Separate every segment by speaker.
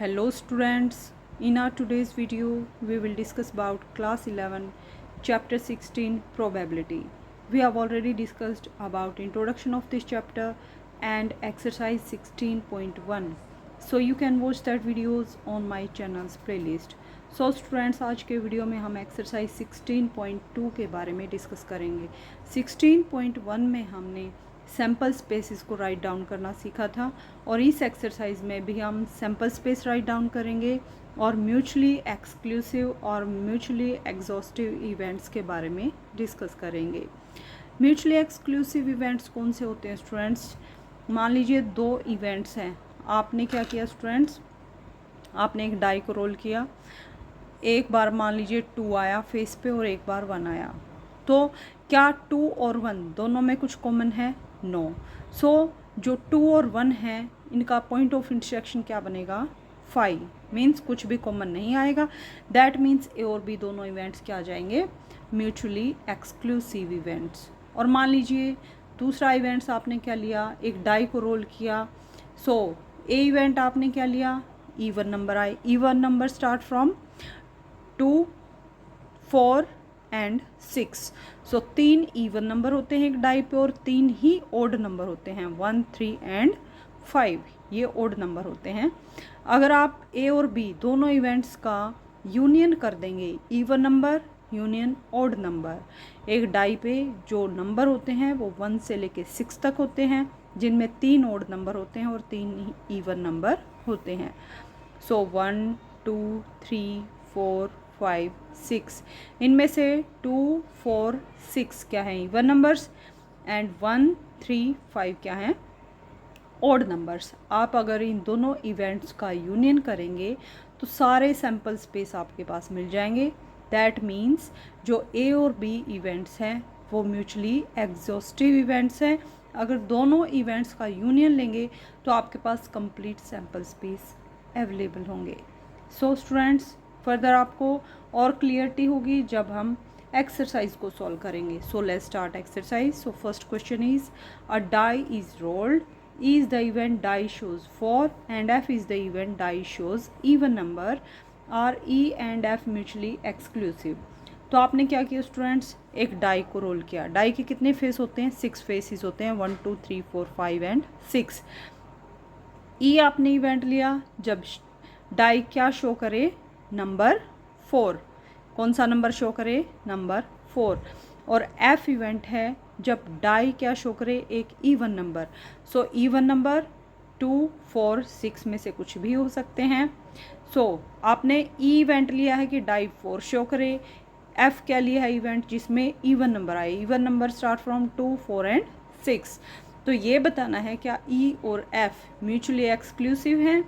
Speaker 1: Hello students, in our today's video we will discuss about class 11 chapter 16 probability. We have already discussed about introduction of this chapter and exercise 16.1. So you can watch that videos on my channel's playlist. So students, आज के video में हम exercise 16.2 के बारे में discuss करेंगे। 16.1 में हमने सैम्पल स्पेसिस को राइट डाउन करना सीखा था और इस एक्सरसाइज में भी हम सैम्पल स्पेस राइट डाउन करेंगे और म्यूचुअली एक्सक्लूसिव और म्यूचुअली एग्जॉस्टिव इवेंट्स के बारे में डिस्कस करेंगे। म्यूचुअली एक्सक्लूसिव इवेंट्स कौन से होते हैं स्टूडेंट्स? मान लीजिए दो इवेंट्स हैं, आपने क्या किया स्टूडेंट्स, आपने एक डाई को रोल किया, एक बार मान लीजिए 2 आया फेस पे और एक बार 1 आया, तो क्या 2 और 1 दोनों में कुछ कॉमन है? नो। सो जो 2 और 1 है इनका पॉइंट ऑफ इंटरसेक्शन क्या बनेगा? 5 मीन्स कुछ भी कॉमन नहीं आएगा। दैट मीन्स ए और बी दोनों इवेंट्स क्या आ जाएंगे? Mutually exclusive events. और मान लीजिए दूसरा इवेंट्स आपने क्या लिया, एक डाई को रोल किया। सो ए इवेंट आपने क्या लिया? इवन नंबर आए। Even number start from 2, 4 and 6। So 3 even number होते हैं एक डाई पे और 3 ही ओड नंबर होते हैं, 1, 3 एंड 5, ये ओड नंबर होते हैं। अगर आप ए और बी दोनों इवेंट्स का यूनियन कर देंगे, even number union odd number, एक डाई पे जो नंबर होते हैं वो 1 से लेके 6 तक होते हैं, जिनमें 3 ओड नंबर होते हैं और 3 ही इवन नंबर होते हैं। सो 1, 2, 3, 4, 5, 6, इनमें से 2, 4, 6 क्या हैं? इवन नंबर्स एंड 1, 3, 5 क्या हैं? Odd numbers. आप अगर इन दोनों इवेंट्स का यूनियन करेंगे तो सारे सैम्पल स्पेस आपके पास मिल जाएंगे। दैट मीन्स जो ए और बी इवेंट्स हैं वो म्यूचुअली एग्जॉस्टिव इवेंट्स हैं। अगर दोनों इवेंट्स का यूनियन लेंगे तो आपके पास कंप्लीट सैम्पल स्पेस अवेलेबल होंगे। सो स्टूडेंट्स, फर्दर आपको और क्लियरिटी होगी जब हम एक्सरसाइज को सॉल्व करेंगे। So let's start exercise. So first question is, a die is rolled, is the event die shows 4 and f is the event die shows even number, are E and F mutually exclusive? तो आपने क्या किया students, एक die को roll किया। Die के कितने face होते हैं? 6 फेसिस होते हैं, 1, 2, 3, 4, 5 एंड 6। ई आपने इवेंट लिया जब डाई क्या शो करे? नंबर 4। कौन सा नंबर शो करे? नंबर 4। और एफ इवेंट है जब डाई क्या शो करे? एक even number. So even number 2, 4, 6 में से कुछ भी हो सकते हैं। सो आपने ई इवेंट लिया है कि डाई 4 शो करे। एफ क्या लिया है? इवेंट जिसमें इवन नंबर आए। Even number start from 2, 4 and 6। तो ये बताना है क्या ई और एफ म्यूचुअली एक्सक्लूसिव हैं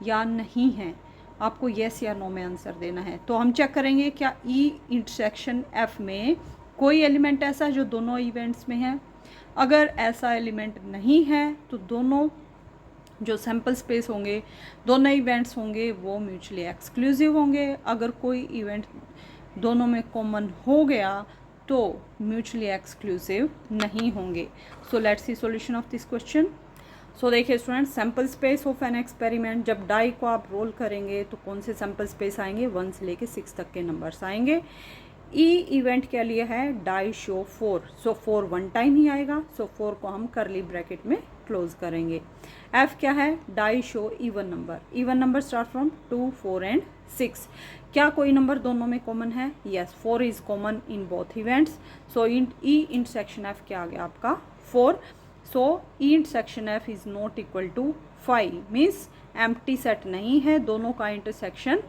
Speaker 1: या नहीं है। आपको येस या नो में आंसर देना है। तो हम चेक करेंगे क्या ई इंटरसेक्शन एफ में कोई एलिमेंट ऐसा है जो दोनों इवेंट्स में है। अगर ऐसा एलिमेंट नहीं है तो दोनों जो सैम्पल स्पेस होंगे, दोनों इवेंट्स होंगे वो म्यूचुअली एक्सक्लूसिव होंगे। अगर कोई इवेंट दोनों में कॉमन हो गया तो म्यूचुअली एक्सक्लूसिव नहीं होंगे। So let's see solution of this question. So देखिए students, sample space of an experiment, जब डाई को आप रोल करेंगे तो कौन से सैम्पल स्पेस आएंगे? 1 से लेके 6 तक के नंबर्स आएंगे। ई इवेंट क्या लिया है? Die show 4। सो 4 1 टाइम ही आएगा। सो 4 को हम करली ब्रैकेट में क्लोज करेंगे। एफ क्या है? Die show even number. Even number start from 2, 4 and 6। क्या कोई नंबर दोनों में कॉमन है? Yes, 4 is common in both events. So E intersection F क्या आ गया आपका? 4। So E intersection F is not equal to 5 means empty set नहीं है, दोनों का इंटरसेक्शन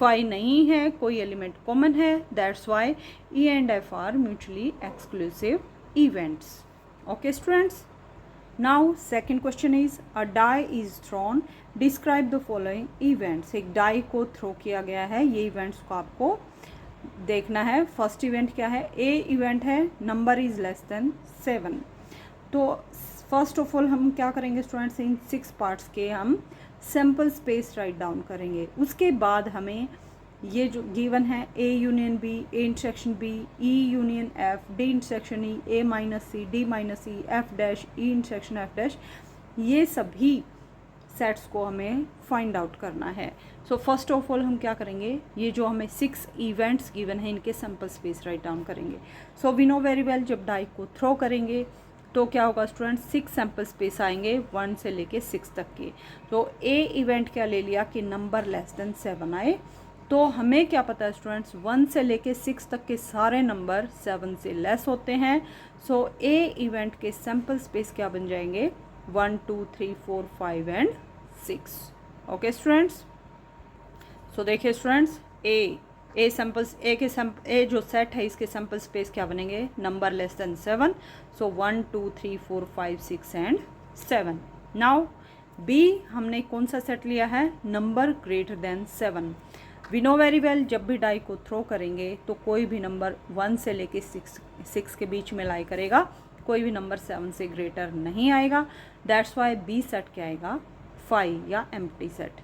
Speaker 1: 5 नहीं है, कोई एलिमेंट कॉमन है। That's why E and F are mutually exclusive events. Okay students, now second question is, a die is thrown, describe the following events. एक die को थ्रो किया गया है, ये इवेंट्स को आपको देखना है। फर्स्ट इवेंट क्या है? ए इवेंट है नंबर इज लेस देन 7। तो फर्स्ट ऑफ ऑल हम क्या करेंगे स्टूडेंट्स, इन 6 पार्ट्स के हम सैम्पल स्पेस राइट डाउन करेंगे। उसके बाद हमें ये जो गिवन है A union B, A intersection B, E union F, D intersection E, A minus C, D minus E, F dash, E intersection F dash, ये सभी सेट्स को हमें फाइंड आउट करना है। सो फर्स्ट ऑफ ऑल हम क्या करेंगे, ये जो हमें 6 इवेंट्स गिवन है इनके सैम्पल स्पेस राइट डाउन करेंगे। So we know very well, जब डाई को थ्रो करेंगे तो क्या होगा स्टूडेंट, 6 सैम्पल स्पेस आएंगे 1 से लेके 6 तक के। तो ए इवेंट क्या ले लिया कि नंबर लेस देन 7 आए। तो हमें क्या पता है स्टूडेंट्स, 1 से लेके 6 तक के सारे नंबर 7 से लेस होते हैं। सो ए इवेंट के सैम्पल स्पेस क्या बन जाएंगे, 1 2 3 4 5 एंड 6। ओके स्टूडेंट्स, सो देखिए स्टूडेंट्स, ए जो सेट है इसके सैम्पल स्पेस क्या बनेंगे, number less than 7। So 1 2 3 4 5 6 and 7। Now B हमने कौन सा सेट लिया है, number greater than 7। We know very well, जब भी डाई को थ्रो करेंगे तो कोई भी नंबर 1 से लेके 6 के बीच में लाई करेगा, कोई भी नंबर 7 से ग्रेटर नहीं आएगा। दैट्स वाई बी सेट क्या आएगा, 5 या एम्प्टी सेट।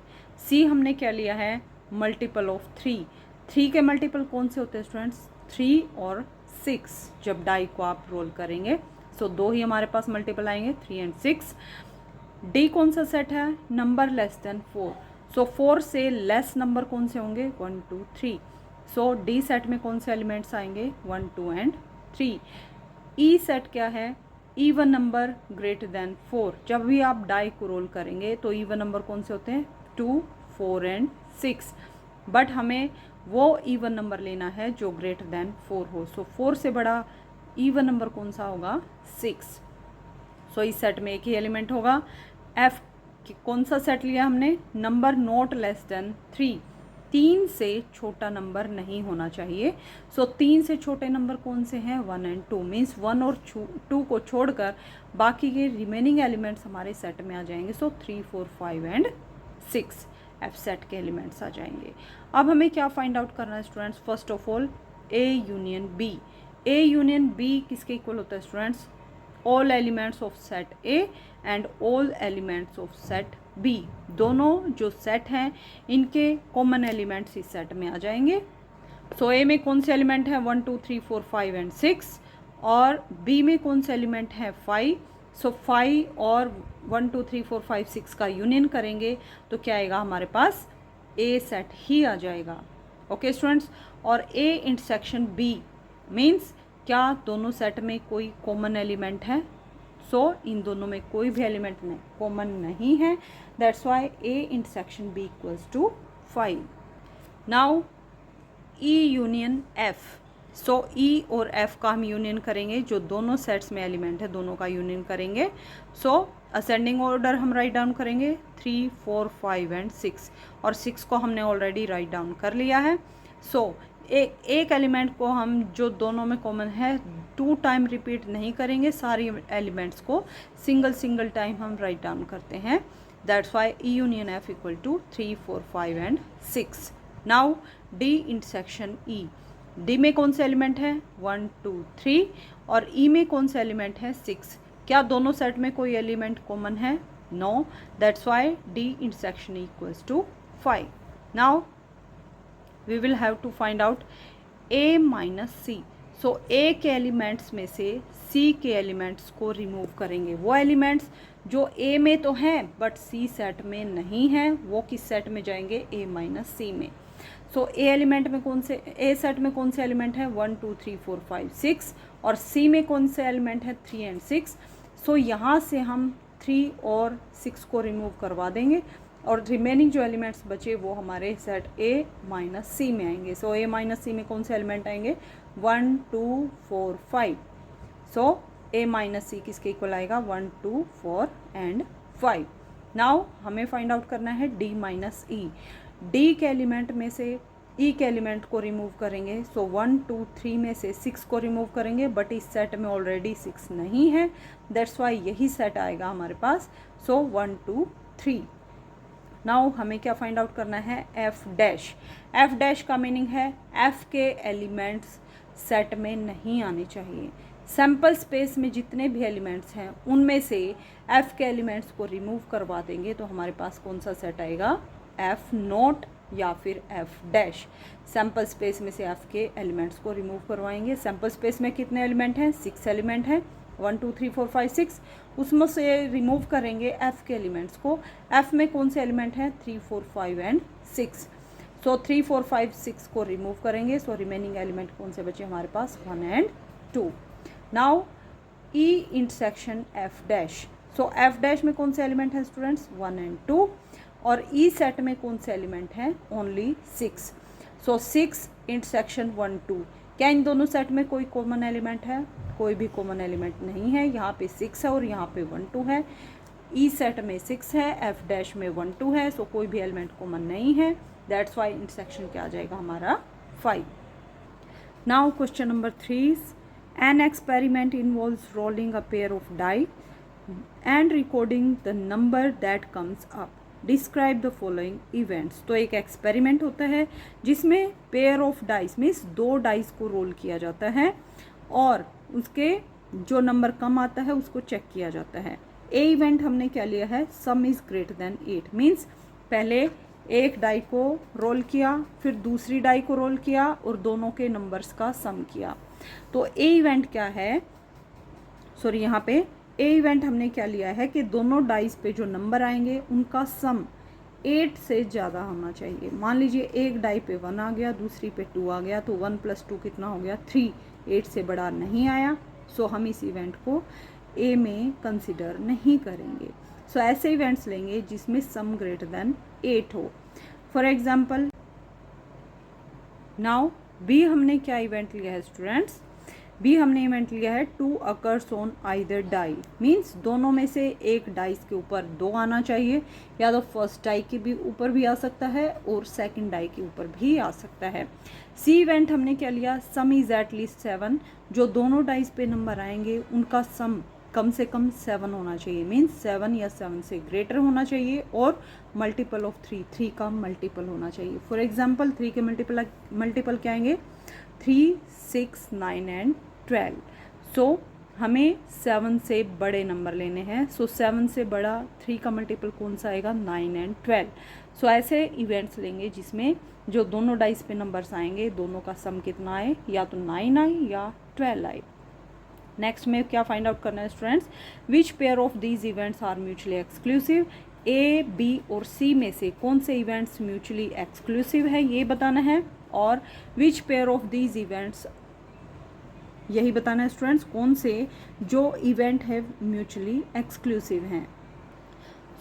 Speaker 1: सी हमने क्या लिया है, मल्टीपल ऑफ 3। 3 के मल्टीपल कौन से होते हैं स्टूडेंट्स, 3 और 6। जब डाई को आप रोल करेंगे सो 2 ही हमारे पास मल्टीपल आएंगे, 3 एंड 6। डी कौन सा सेट है, नंबर लेस देन 4। सो 4 से लेस नंबर कौन से होंगे, 1 2 3। सो डी सेट में कौन से एलिमेंट्स आएंगे, 1 2 एंड 3। ई सेट क्या है, इवन नंबर ग्रेटर देन 4। जब भी आप डाई को रोल करेंगे तो इवन नंबर कौन से होते हैं, 2 4 एंड 6। बट हमें वो इवन नंबर लेना है जो ग्रेटर देन 4 हो। सो 4 से बड़ा इवन नंबर कौन सा होगा, 6। सो इस सेट में एक ही एलिमेंट होगा। एफ कौन सा सेट लिया हमने, नंबर नॉट लेस देन 3। 3 से छोटा नंबर नहीं होना चाहिए। सो 3 से छोटे नंबर कौन से हैं, 1 एंड 2। मीन्स 1 और 2 को छोड़कर बाकी के रिमेनिंग एलिमेंट्स हमारे सेट में आ जाएंगे। सो 3 4 5 एंड 6 एफ सेट के एलिमेंट्स आ जाएंगे। अब हमें क्या फाइंड आउट करना है students, first of all A union B. A union B किसके इक्वल होता है students, all elements of set A and all elements of set B. दोनों जो सेट हैं इनके कॉमन एलिमेंट्स इस सेट में आ जाएंगे। सो ए में कौन से एलिमेंट है, 1 2 3 4 5 एंड 6, और बी में कौन से एलिमेंट है, 5। सो 5 और 1 2 3 4 5 6 का यूनियन करेंगे तो क्या आएगा हमारे पास, ए सेट ही आ जाएगा। ओके स्टूडेंट्स, और ए इंटरसेक्शन बी मीन्स क्या दोनों सेट में कोई कॉमन एलिमेंट है। सो इन दोनों में कोई भी एलिमेंट कॉमन नहीं है। That's why A intersection B equals to 5। Now E union F. So E और एफ का हम यूनियन करेंगे, जो दोनों सेट्स में एलिमेंट है दोनों का यूनियन करेंगे। सो असेंडिंग ऑर्डर हम राइट डाउन करेंगे, 3 4 5 एंड 6, और 6 को हमने ऑलरेडी राइट डाउन कर लिया है। सो एक एलिमेंट को हम जो दोनों में कॉमन है 2 टाइम रिपीट नहीं करेंगे, सारी एलिमेंट्स को सिंगल टाइम हम राइट डाउन करते हैं। That's why E union F equal to 3 4 5 and 6। Now D intersection E. D में कौन सा एलिमेंट है, 1 2 3, और ई में कौन सा एलिमेंट है, 6। क्या दोनों सेट में कोई एलिमेंट कॉमन है, no. That's why D intersection equals to 5। Now we will have to find out a minus c। सो a के एलिमेंट्स में से c के एलिमेंट्स को रिमूव करेंगे। वो एलिमेंट्स जो a में तो हैं बट c सेट में नहीं हैं, वो किस सेट में जाएंगे, a माइनस c में। सो a एलिमेंट में कौन से, a सेट में कौन से एलिमेंट है, 1 2 3 4 5 6, और c में कौन से एलिमेंट है, 3 एंड 6। सो यहाँ से हम 3 और 6 को रिमूव करवा देंगे, और रिमेनिंग जो एलिमेंट्स बचे वो हमारे सेट ए माइनस सी में आएंगे। सो ए माइनस सी में कौन से एलिमेंट आएंगे, 1 2 4 5। सो ए माइनस सी किसके इक्वल आएगा, 1 2 4 एंड 5। नाउ हमें फाइंड आउट करना है डी माइनस ई। डी के एलिमेंट में से ई के एलिमेंट को रिमूव करेंगे। सो 1 2 3 में से 6 को रिमूव करेंगे, बट इस सेट में ऑलरेडी 6 नहीं है। दैट्स वाई यही सेट आएगा हमारे पास। सो 1 2 3। नाउ हमें क्या फाइंड आउट करना है, एफ डैश। एफ डैश का मीनिंग है एफ के एलिमेंट्स सेट में नहीं आने चाहिए। सैम्पल स्पेस में जितने भी एलिमेंट्स हैं उनमें से एफ के एलिमेंट्स को रिमूव करवा देंगे तो हमारे पास कौन सा सेट आएगा, एफ नोट या फिर एफ डैश। सैम्पल स्पेस में से एफ के एलिमेंट्स को रिमूव करवाएंगे। सैम्पल स्पेस में कितने एलिमेंट हैं, 6 एलिमेंट हैं। 1 2 3 4 5 6, उसमें से रिमूव करेंगे एफ के एलिमेंट्स को। एफ में कौन से एलिमेंट हैं? 3 4 5 एंड 6। सो 3 4 5 6 को रिमूव करेंगे, सो रिमेनिंग एलिमेंट कौन से बचे हमारे पास? 1 and 2। Now E intersection F dash. So F dash में कौन से एलिमेंट हैं स्टूडेंट्स? 1 एंड 2। और ई सेट में कौन से एलिमेंट हैं? ओनली 6। सो 6 इंटरसेक्शन 1 2। क्या इन दोनों सेट में कोई कॉमन एलिमेंट है? कोई भी कॉमन एलिमेंट नहीं है। यहाँ पे 6 है और यहाँ पे 1 2 है। ई सेट में 6 है, एफ डैश में 1 2 है, सो कोई भी एलिमेंट कॉमन नहीं है। दैट्स वाई इंटरसेक्शन क्या आ जाएगा हमारा? 5। Now question number 3, an experiment involves rolling a pair of die and recording the number that comes up. Describe the following events. तो एक एक्सपेरिमेंट होता है जिसमें पेयर ऑफ डाइस मीन्स 2 डाइस को रोल किया जाता है और उसके जो नंबर कम आता है उसको चेक किया जाता है। ए इवेंट हमने क्या लिया है? सम इज ग्रेटर देन 8 मीन्स पहले एक डाई को रोल किया, फिर दूसरी डाई को रोल किया और दोनों के नंबर्स का सम किया। तो ए इवेंट क्या है? सॉरी, यहाँ पे ए इवेंट हमने क्या लिया है कि दोनों डाइस पे जो नंबर आएंगे उनका सम 8 से ज़्यादा होना चाहिए। मान लीजिए एक डाई पे 1 आ गया, दूसरी पे 2 आ गया, तो 1 + 2 कितना हो गया? 3। 8 से बड़ा नहीं आया, सो हम इस इवेंट को ए में कंसिडर नहीं करेंगे। सो ऐसे इवेंट्स लेंगे जिसमें सम ग्रेटर देन 8 हो। फॉर एग्जाम्पल नाउ बी हमने क्या इवेंट लिया है स्टूडेंट्स? बी हमने इवेंट लिया है 2 occurs on either die means दोनों में से एक डाइस के ऊपर 2 आना चाहिए, या तो फर्स्ट डाई के भी ऊपर भी आ सकता है और सेकंड डाई के ऊपर भी आ सकता है। सी इवेंट हमने क्या लिया? सम इज एट लीस्ट 7। जो दोनों डाइस पे नंबर आएंगे उनका सम कम से कम 7 होना चाहिए मीन्स 7 या 7 से ग्रेटर होना चाहिए और मल्टीपल ऑफ 3 का मल्टीपल होना चाहिए। फॉर एग्जाम्पल 3 के मल्टीपल क्या आएंगे? 3 6 9 एंड 12। सो हमें 7 से बड़े नंबर लेने हैं। सो 7 से बड़ा 3 का मल्टीपल कौन सा आएगा? 9 एंड 12। सो ऐसे इवेंट्स लेंगे जिसमें जो दोनों डाइस पे नंबर्स आएंगे दोनों का सम कितना आए, या तो 9 आए या 12 आए। नेक्स्ट में क्या फाइंड आउट करना है students? Which pair of these events are mutually exclusive. A B और सी में से कौन से इवेंट्स म्यूचुअली एक्सक्लूसिव है ये बताना है, और विच पेयर ऑफ दीज इवेंट्स, यही बताना है स्टूडेंट्स कौन से जो इवेंट है म्यूचुअली एक्सक्लूसिव हैं।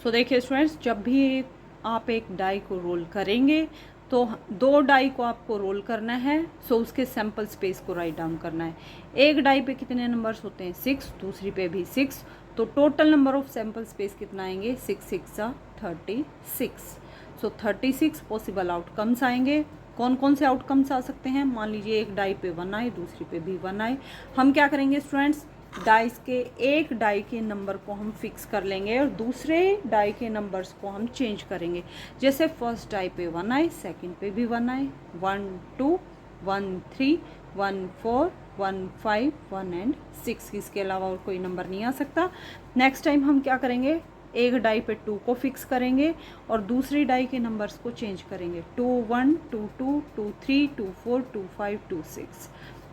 Speaker 1: सो देखिए स्टूडेंट्स, जब भी आप एक डाई को रोल करेंगे तो 2 डाई को आपको रोल करना है, सो उसके सैम्पल स्पेस को राइट डाउन करना है। एक डाई पे कितने नंबर्स होते हैं? 6, दूसरी पे भी 6, तो total number of sample space कितना आएंगे? 6 6 36। सो 36 पॉसिबल आउटकम्स आएंगे। कौन कौन से आउटकम्स आ सकते हैं? मान लीजिए एक डाई पे 1 आए, दूसरी पे भी 1 आए। हम क्या करेंगे स्टूडेंट्स? डाइस के एक डाई के नंबर को हम फिक्स कर लेंगे और दूसरे डाई के नंबर्स को हम चेंज करेंगे। जैसे फर्स्ट डाई पे 1 आए, सेकंड पे भी 1 आए, 1 2 1 3 1 4 1 5 1 एंड 6। इसके अलावा और कोई नंबर नहीं आ सकता। नेक्स्ट टाइम हम क्या करेंगे? एक डाई पे 2 को फिक्स करेंगे और दूसरी डाई के नंबर्स को चेंज करेंगे। 2 1 2 2 2 3 2 4 2 5 2 6।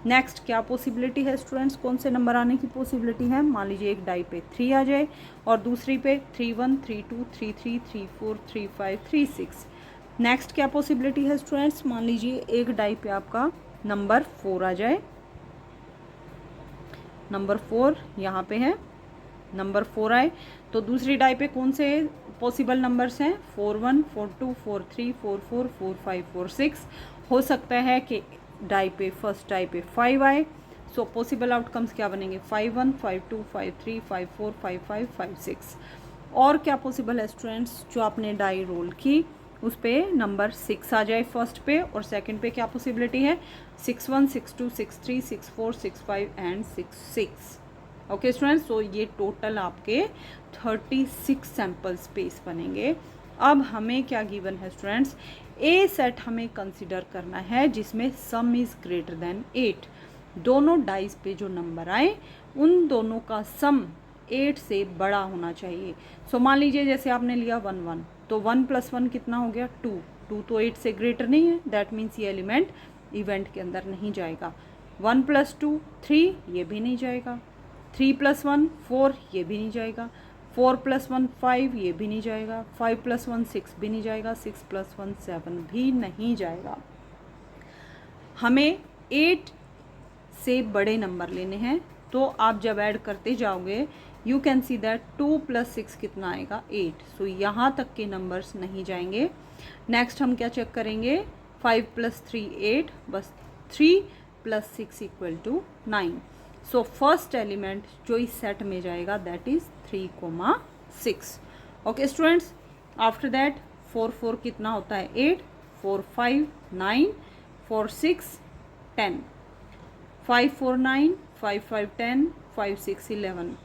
Speaker 1: नेक्स्ट क्या पॉसिबिलिटी है स्टूडेंट्स? कौन से नंबर आने की पॉसिबिलिटी है? मान लीजिए एक डाई पे 3 आ जाए और दूसरी पे 3 1 3 2 3 3 3 4 3 5 3 6। नेक्स्ट क्या पॉसिबिलिटी है स्टूडेंट्स? मान लीजिए एक डाई पे आपका नंबर 4 आ जाए, नंबर 4 यहाँ पे है, नंबर 4 आए तो दूसरी डाई पे कौन से पॉसिबल नंबर्स हैं? 4 1 4 2 4 3 4 4 4 5 4 6। हो सकता है कि डाई पे फर्स्ट डाई पे 5 आए, सो पॉसिबल आउटकम्स क्या बनेंगे? 5 1 5 2 5 3 5 4 5 5 5 6। और क्या पॉसिबल है स्टूडेंट्स? जो आपने डाई रोल की उस पे नंबर 6 आ जाए फर्स्ट पे, और सेकंड पे क्या पॉसिबिलिटी है? 6 1 6 2 6 3 6 4 6 5 एंड 6 6। ओके स्टूडेंट्स, तो ये टोटल आपके 36 सैम्पल स्पेस बनेंगे। अब हमें क्या गिवन है स्टूडेंट्स? ए सेट हमें कंसिडर करना है जिसमें सम इज़ ग्रेटर देन 8। दोनों डाइस पे जो नंबर आए उन दोनों का सम 8 से बड़ा होना चाहिए। सो मान लीजिए जैसे आपने लिया 1 1, तो 1 + 1 कितना हो गया? 2। 2 तो 8 से ग्रेटर नहीं है, दैट मीन्स ये एलिमेंट इवेंट के अंदर नहीं जाएगा। 1 + 2 3, ये भी नहीं जाएगा। 3 + 1 4, ये भी नहीं जाएगा। 4 + 1 5, ये भी नहीं जाएगा। 5 + 1 6 भी नहीं जाएगा। 6 + 1 7 भी नहीं जाएगा। हमें 8 से बड़े नंबर लेने हैं, तो आप जब ऐड करते जाओगे यू कैन सी दैट 2 + 6 कितना आएगा 8। सो यहाँ तक के नंबर्स नहीं जाएंगे। नेक्स्ट हम क्या चेक करेंगे, 5 + 3 8, बस 3 + 6 = 9। सो फर्स्ट एलिमेंट जो इस सेट में जाएगा that is 3, 6। Okay students, after that 4 4 कितना होता है 8, 4 5 9, 4 6 10, 5 4 9, 5 5 10, 5 6 11,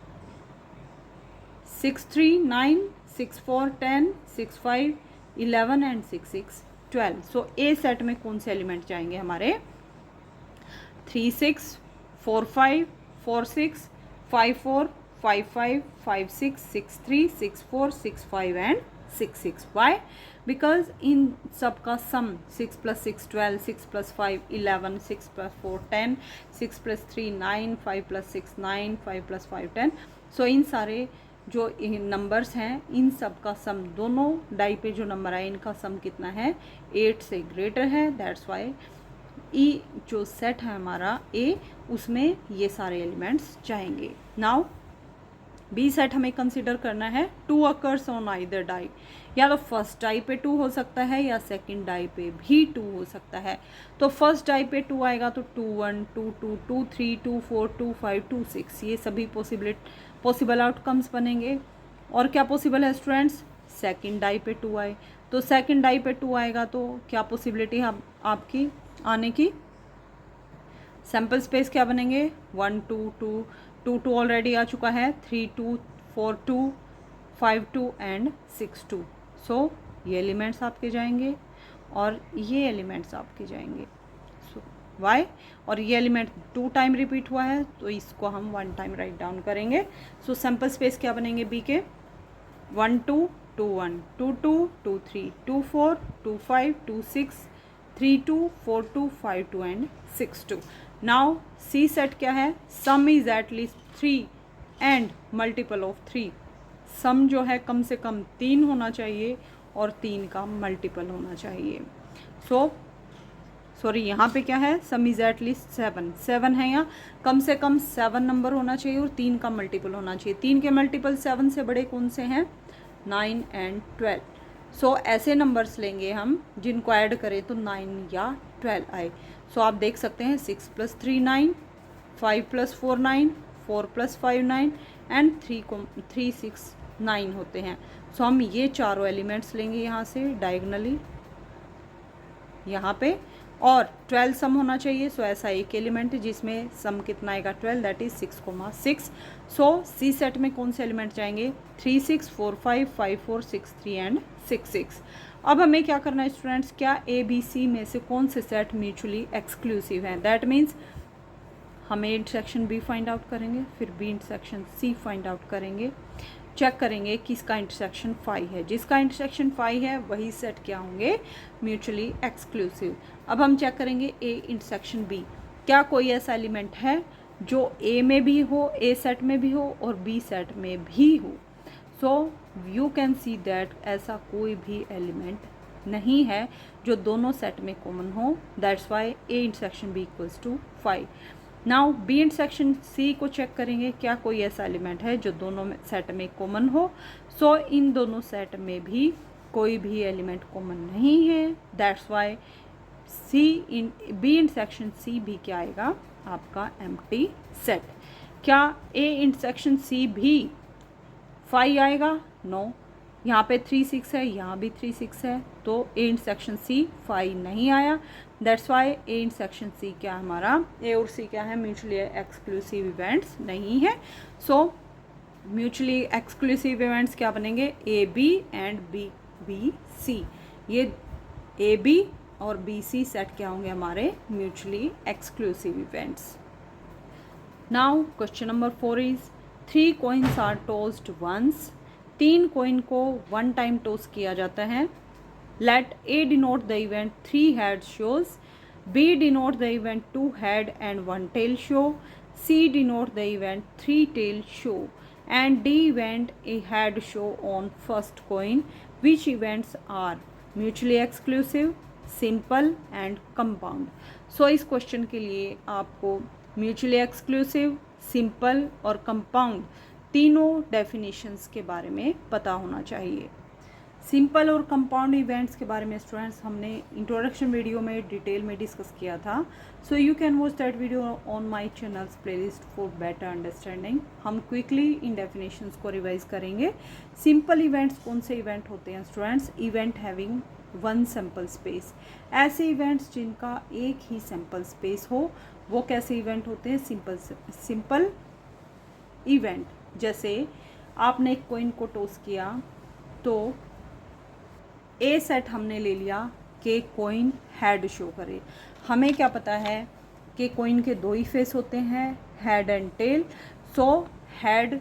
Speaker 1: 6 3 9, 6 4 10, 6 5 11 एंड 6 6 12। सो ए सेट में कौन से एलिमेंट जाएंगे हमारे 3 6, 4 5, 4 6, 5 4, 5 5, 5 6, 6 3, 6 4, 6 5 एंड 6 6। वाई? बिकॉज इन सब का सम 6 + 6 12, 6 + 5 11, 6 + 4 10, 6 + 3 9, 5 + 6 9, 5 + 5 10। सो इन सारे जो नंबर्स हैं इन सब का सम, दोनों डाई पे जो नंबर आए इनका सम कितना है 8 से ग्रेटर है। दैट्स वाई ई जो सेट है हमारा ए, उसमें ये सारे एलिमेंट्स जाएंगे। नाउ बी सेट हमें कंसिडर करना है 2 अकर्स ऑन आइदर डाई, या तो फर्स्ट डाई पे 2 हो सकता है या सेकंड डाई पे भी 2 हो सकता है। तो फर्स्ट डाई पे 2 आएगा तो 2 1, 2 2, 2 3, 2 4, 2 5, 2 6, ये सभी पॉसिबल आउटकम्स बनेंगे। और क्या पॉसिबल है स्टूडेंट्स, सेकंड डाई पे 2 आए, तो सेकंड डाई पे 2 आएगा तो क्या पॉसिबिलिटी है आपकी आने की, सैम्पल स्पेस क्या बनेंगे 1 2 2, 2 2 ऑलरेडी आ चुका है, 3 2, 4 2, 5 2 एंड 6 2। सो ये एलिमेंट्स आपके जाएंगे और ये एलिमेंट्स आपके जाएंगे। सो वाई, और ये एलिमेंट 2 टाइम रिपीट हुआ है तो इसको हम 1 टाइम राइट डाउन करेंगे। सो सैम्पल स्पेस क्या बनेंगे बी के 1 2 2 1, 2 2, 2 3, 2 4, 2 5, 2 6, 3 2, 4 2, 5 2 एंड 6 2। नाउ सी सेट क्या है, सम is at least 3 and multiple of 3। सम जो है कम से कम 3 होना चाहिए और 3 का मल्टीपल होना चाहिए। सॉरी यहाँ पे क्या है, सम इज एटलीस्ट 7 है, यहाँ कम से कम 7 नंबर होना चाहिए और 3 का मल्टीपल होना चाहिए। 3 के मल्टीपल 7 से बड़े कौन से हैं 9 एंड 12। सो ऐसे नंबर्स लेंगे हम जिनको ऐड करें तो 9 या 12 आए। सो आप देख सकते हैं 6 + 3 9, 5 + 4 9, 4 + 5 9 एंड 3 6 9 होते हैं। सो हम ये चारों एलिमेंट्स लेंगे यहाँ से डायगनली यहाँ पे, और 12 सम होना चाहिए। सो ऐसा एक एलिमेंट है जिसमें सम कितना आएगा 12, that is 6, 6। So C set में कौन से एलिमेंट जाएंगे 3 6, 4 5, 5 4, 6 3 एंड 6 6। अब हमें क्या करना है स्टूडेंट्स, क्या ए बी सी में से कौन से सेट म्यूचुअली एक्सक्लूसिव हैं। दैट मीन्स हमें इंटरसेक्शन बी फाइंड आउट करेंगे, फिर B intersection C find out करेंगे, चेक करेंगे किसका इंटरसेक्शन 5 है। जिसका इंटरसेक्शन 5 है वही सेट क्या होंगे म्यूचुअली एक्सक्लूसिव। अब हम चेक करेंगे ए इंटरसेक्शन बी, क्या कोई ऐसा एलिमेंट है जो ए में भी हो, ए सेट में भी हो और बी सेट में भी हो। So you can see that ऐसा कोई भी एलिमेंट नहीं है जो दोनों सेट में कॉमन हो। That's why A intersection B = 5। Now B intersection C को चेक करेंगे, क्या कोई ऐसा एलिमेंट है जो दोनों सेट में कॉमन हो। सो इन दोनों सेट में भी कोई भी एलिमेंट कॉमन नहीं है। दैट्स वाई सी इन बी इंटरसेक्शन सी भी क्या आएगा आपका एम्प्टी सेट। क्या ए इंटरसेक्शन सी भी 5 आएगा, नो। यहाँ पे 3 6 है, यहाँ भी 3 6 है, तो ए इंटरसेक्शन सी 5 नहीं आया। That's why A intersection C क्या हमारा, ए और सी क्या है म्यूचुअली एक्सक्लूसिव इवेंट्स नहीं है। सो म्यूचुअली एक्सक्लूसिव इवेंट्स क्या बनेंगे A B and B B C. ये ए बी और बी सी सेट क्या होंगे हमारे mutually exclusive events. Now question number 4 is 3 coins are tossed once। 3 coin को 1 टाइम टॉस किया जाता है। Let A denote the event 3 head shows, B denote the event 2 head and 1 tail show, C denote the event three-tail show, and D event a head show on first coin. Which events are mutually exclusive, simple and compound? So इस question के लिए आपको mutually exclusive, simple और compound तीनों definitions के बारे में पता होना चाहिए। सिंपल और कंपाउंड इवेंट्स के बारे में स्टूडेंट्स हमने इंट्रोडक्शन वीडियो में डिटेल में डिस्कस किया था, so you can watch that video on my channels playlist for better understanding. हम क्विकली इन डेफिनेशंस को रिवाइज करेंगे। सिंपल इवेंट्स कौन से इवेंट होते हैं students? Event having one sample space. ऐसे इवेंट्स जिनका एक ही सैम्पल स्पेस हो, वो कैसे इवेंट होते हैं? Simple event. जैसे आपने एक कॉइन को टॉस किया तो ए सेट हमने ले लिया कि कॉइन हेड शो करे। हमें क्या पता है कि कॉइन के दो ही फेस होते हैं, head and tail. So head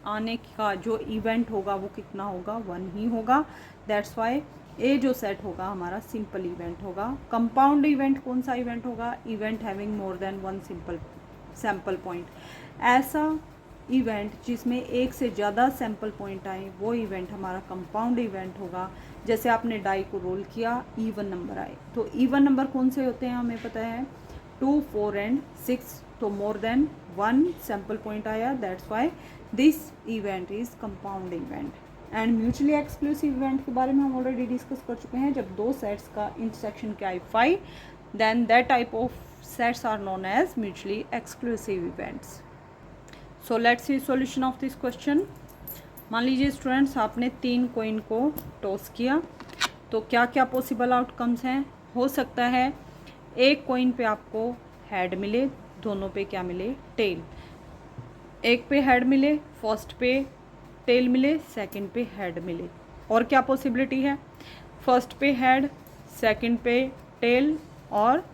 Speaker 1: आने का जो इवेंट होगा वो कितना होगा? वन ही होगा। दैट्स वाई ए जो सेट होगा हमारा सिंपल इवेंट होगा। कंपाउंड इवेंट कौन सा इवेंट होगा? Event having more than one sample point. ऐसा इवेंट जिसमें एक से ज़्यादा सैम्पल पॉइंट आए वो इवेंट हमारा कंपाउंड इवेंट होगा। जैसे आपने डाई को रोल किया, इवन नंबर आए, तो इवन नंबर कौन से होते हैं हमें पता है? 2, 4 एंड 6। तो more than one sample point आया, that's why this event is compound event. And mutually exclusive event के बारे में हम ऑलरेडी डिस्कस कर चुके हैं। जब दो सेट्स का इंटरसेक्शन क्या है 5, then that type of sets are known as mutually exclusive events. So let's see solution of this question. मान लीजिए स्टूडेंट्स आपने 3 कॉइन को टॉस किया, तो क्या क्या पॉसिबल आउटकम्स हैं? हो सकता है एक कॉइन पे आपको हेड मिले, दोनों पे क्या मिले? टेल। एक पे हेड मिले, फर्स्ट पे टेल मिले, सेकंड पे हेड मिले। और क्या पॉसिबिलिटी है? फर्स्ट पे हेड, सेकंड पे टेल, और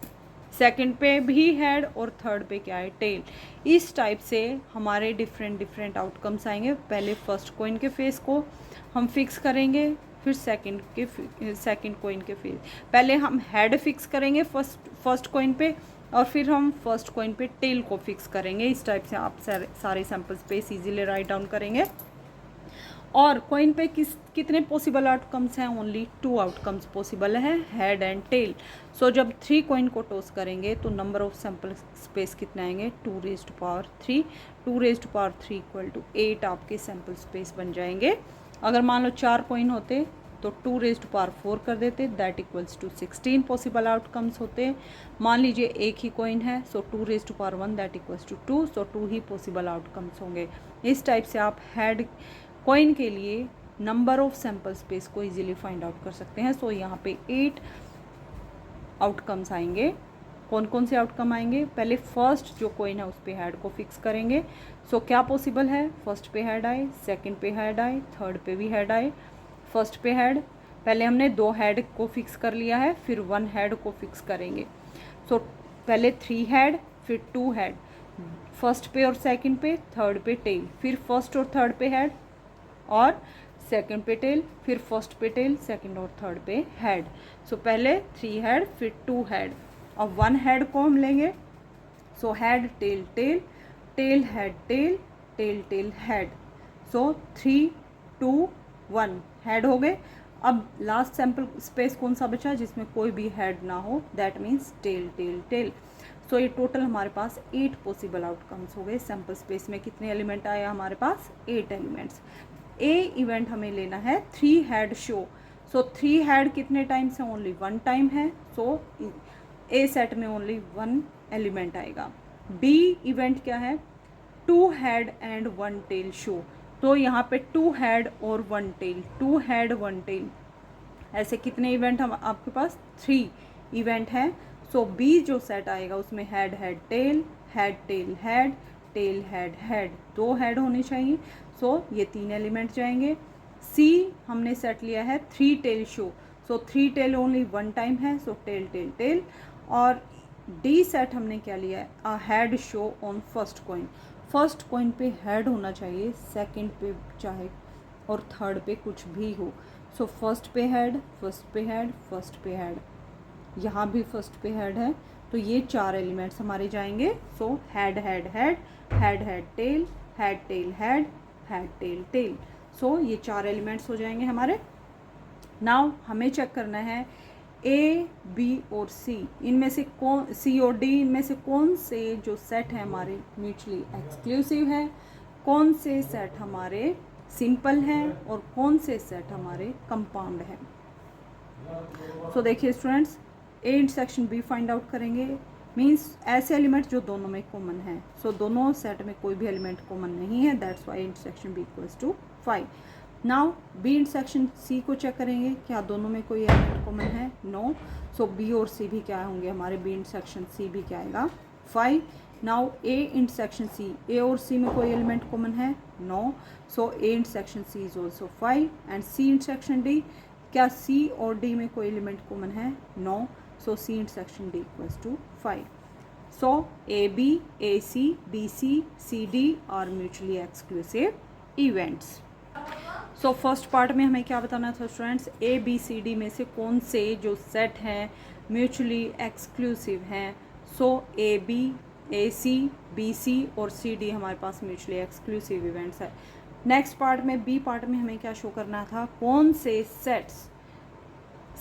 Speaker 1: सेकंड पे भी हेड और थर्ड पे क्या है? टेल। इस टाइप से हमारे डिफरेंट आउटकम्स आएंगे। पहले फर्स्ट कॉइन के फेस को हम फिक्स करेंगे, फिर सेकंड कॉइन के फेस। पहले हम हेड फिक्स करेंगे फर्स्ट कॉइन पे, और फिर हम फर्स्ट कॉइन पे टेल को फिक्स करेंगे। इस टाइप से आप सारे sample space easily right down करेंगे। और कॉइन पे कितने पॉसिबल आउटकम्स हैं? ओनली 2 आउटकम्स पॉसिबल है, हेड एंड टेल। सो जब 3 कॉइन को टॉस करेंगे तो नंबर ऑफ सैम्पल स्पेस कितने आएंगे? 2 raised to power 3। 2 raised to power 3 equal to 8 आपके सैम्पल स्पेस बन जाएंगे। अगर मान लो 4 कॉइन होते तो 2 रेज़्ड टू पावर 4 कर देते, that equals to 16 possible outcomes होते। मान लीजिए एक ही कॉइन है, so 2 raised to power 1 that equals to 2, so 2 ही पॉसिबल आउटकम्स होंगे। इस टाइप से आप हेड कॉइन के लिए नंबर ऑफ सैम्पल स्पेस को इजीली फाइंड आउट कर सकते हैं। सो यहाँ पे 8 आउटकम्स आएंगे। कौन कौन से आउटकम आएंगे? पहले फर्स्ट जो कॉइन है उस पे हेड को फिक्स करेंगे। सो क्या पॉसिबल है? फर्स्ट पे हेड आए, सेकंड पे हेड आए, थर्ड पे भी हेड आए। फर्स्ट पे हेड, पहले हमने 2 हेड को फिक्स कर लिया है, फिर 1 हेड को फिक्स करेंगे। सो पहले 3 हेड, फिर 2 हेड, फर्स्ट पे और सेकंड पे, थर्ड पे टेल, फिर फर्स्ट और थर्ड पे हेड और सेकंड पे टेल, फिर फर्स्ट पे टेल, सेकंड और थर्ड पे हेड। सो पहले 3 हेड, फिर 2 हेड, अब 1 हेड को हम लेंगे। So head tail tail, tail head tail, tail tail head. So 3, 2, 1 head हो गए। अब लास्ट सैम्पल स्पेस कौन सा बचा जिसमें कोई भी हेड ना हो? That means tail tail tail. So ये टोटल हमारे पास 8 पॉसिबल आउटकम्स हो गए। सैम्पल स्पेस में कितने एलिमेंट आए हमारे पास? 8 एलिमेंट्स। ए इवेंट हमें लेना है 3 हेड शो। सो 3 हेड कितने टाइम्स है? ओनली 1 टाइम है। सो ए सेट में ओनली 1 एलिमेंट आएगा। बी इवेंट क्या है? 2 हेड एंड 1 टेल शो। तो यहाँ पे 2 हेड और 1 टेल, 2 हेड 1 टेल, ऐसे कितने इवेंट हम आपके पास? 3 इवेंट हैं। सो बी जो सेट आएगा उसमें head head tail, head tail head, tail head head, 2 head होने चाहिए। सो ये 3 एलिमेंट जाएंगे। सी हमने सेट लिया है 3 टेल शो। सो 3 टेल ओनली 1 टाइम है, सो टेल टेल टेल। और डी सेट हमने क्या लिया है? A head show on first coin. First coin पे हेड होना चाहिए, सेकंड पे चाहे और थर्ड पे कुछ भी हो। सो फर्स्ट पे हेड, फर्स्ट पे हेड, फर्स्ट पे हेड, यहाँ भी फर्स्ट पे हेड है, तो तो ये 4 एलिमेंट्स हमारे जाएंगे। So head head head, head head tail, head tail head, head tail tail. So ये 4 एलिमेंट्स हो जाएंगे हमारे। नाउ हमें चेक करना है ए, बी और सी, इनमें से कौन, सी और डी, इनमें से कौन से जो सेट है हमारे म्यूचुअली एक्सक्लूसिव है, कौन से सेट हमारे सिंपल हैं और कौन से सेट हमारे कंपाउंड हैं। सो देखिए students, A intersection B find out करेंगे, मीन्स ऐसे एलिमेंट जो दोनों में कॉमन है। सो दोनों सेट में कोई भी एलिमेंट कॉमन नहीं है, that's why intersection B equals to 5। Now B intersection C को चेक करेंगे, क्या दोनों में कोई एलिमेंट कॉमन है? नो। सो बी और सी भी क्या होंगे हमारे, बी इंटरसेक्शन सी भी क्या आएगा, 5। नाउ ए इंटरसेक्शन सी, ए और सी में कोई एलिमेंट कॉमन है? No. So A intersection C is also 5 and C intersection D, क्या सी और डी में कोई एलिमेंट कॉमन है? No. So C intersection D equals to 5। So A B, A C, B C, C D are mutually exclusive events. So first part में हमें क्या बताना था students, A B C D में से कौन से जो सेट हैं म्यूचुअली एक्सक्लूसिव हैं। सो A B, A C, B सी और सी डी हमारे पास म्यूचुअली एक्सक्लूसिव इवेंट्स है। नेक्स्ट पार्ट में, बी पार्ट में हमें क्या शो करना था, कौन से सेट्स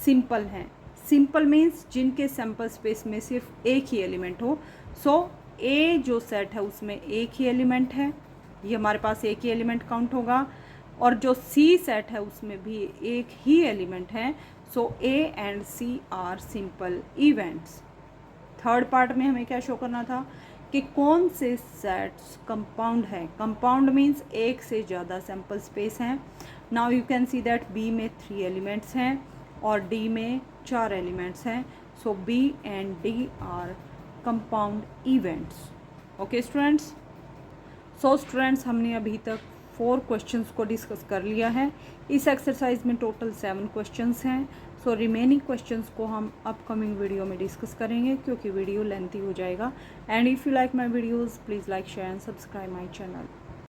Speaker 1: सिंपल हैं। सिंपल मीन्स जिनके सैम्पल स्पेस में सिर्फ एक ही एलिमेंट हो। सो ए जो सेट है उसमें एक ही एलिमेंट है, ये हमारे पास एक ही एलिमेंट काउंट होगा, और जो सी सेट है उसमें भी एक ही एलिमेंट है। So A and C are simple events. Third part में हमें क्या शो करना था कि कौन से सेट्स कंपाउंड है। कंपाउंड मीन्स एक से ज़्यादा सैम्पल स्पेस हैं। Now you can see that B में 3 एलिमेंट्स हैं और डी में 4 एलिमेंट्स हैं। So B and D are compound events. Okay students, so students हमने अभी तक 4 क्वेश्चंस को डिस्कस कर लिया है। इस एक्सरसाइज में टोटल 7 क्वेश्चंस हैं। सो रिमेनिंग क्वेश्चंस को हम अपकमिंग वीडियो में डिस्कस करेंगे क्योंकि वीडियो लेंथी हो जाएगा। And if you like my videos please like, share and subscribe my channel.